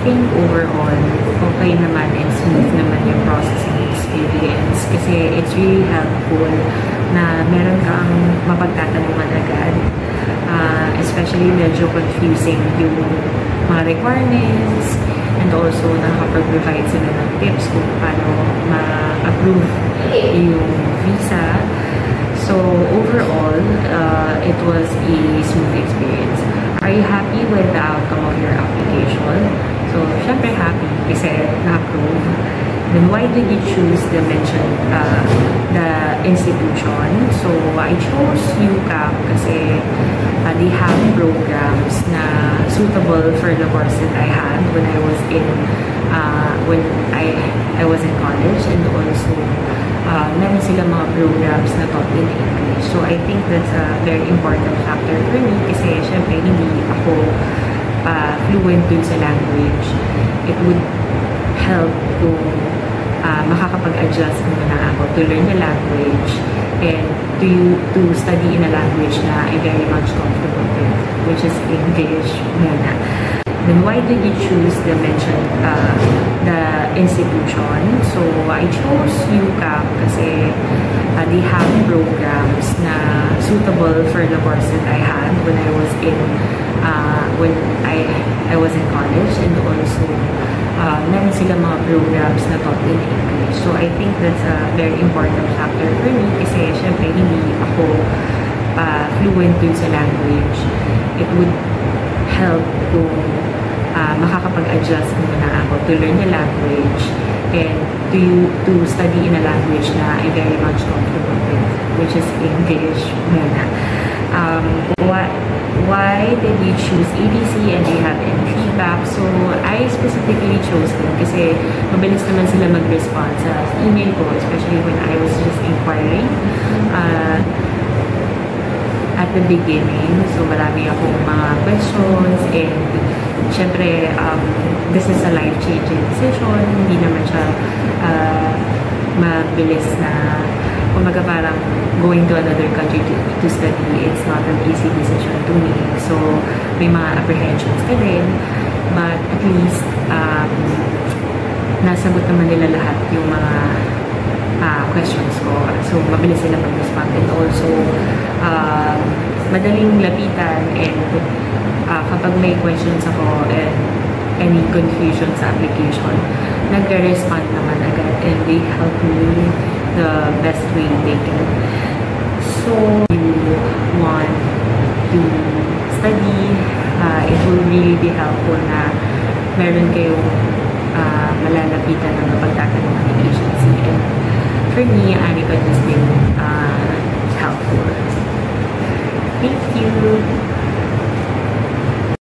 think overall, okay naman and smooth naman yung processing experience kasi it's really helpful na meron kang mapagtatanungan agad. Especially medyo confusing yung mga requirements and also nakakapag-provide sila ng tips kung paano ma-approve yung visa. So overall, it was a smooth experience. Are you happy with the outcome of your application? So, syempre happy kasi na-approve. Then why did you choose the mentioned the institution? So, I chose UCAP kasi they have programs na suitable for the course that I had when I was in college, and also meron silang mga programs na taught in English. So, I think that's a very important factor for me kasi syempre hindi ako fluent dun sa language. It would help kung makakapag-adjust muna ako to learn the language and to study in a language na I'm very much comfortable with, which is English muna. Then why did you choose the mentioned the institution? So I chose UCAP kasi they have programs na suitable for the course that I had when I was in college, and also meron silang mga programs na taught in English. So I think that's a very important factor for me kasi syempre hindi ako fluent dun sa language. It would help kung makakapag-adjust muna ako to learn the language and to study in a language na I'm very much comfortable with, which is English muna. Why did you choose ABC and do you have any feedback? So, I specifically chose them kasi mabilis naman sila mag-respond sa email ko, especially when I was just inquiring at the beginning. So, marami akong mga questions, and syempre, this is a life-changing decision. Hindi naman siya mabilis na, kumbaga parang going to another country to study, it's not an easy decision to make. So, may mga apprehensions ka din, but at least, nasagot naman nila lahat yung mga questions ko. So, mabilis sila mag-respond, and also, madaling lapitan, and kapag may questions ako and any confusion sa application, nagre-respond naman agad, and they help me the best way they can. So, you want to study, it will really be helpful na meron kayong malalapitan ng mapagtatanungan ng agency. And for me, Anika has been helpful. Thank you!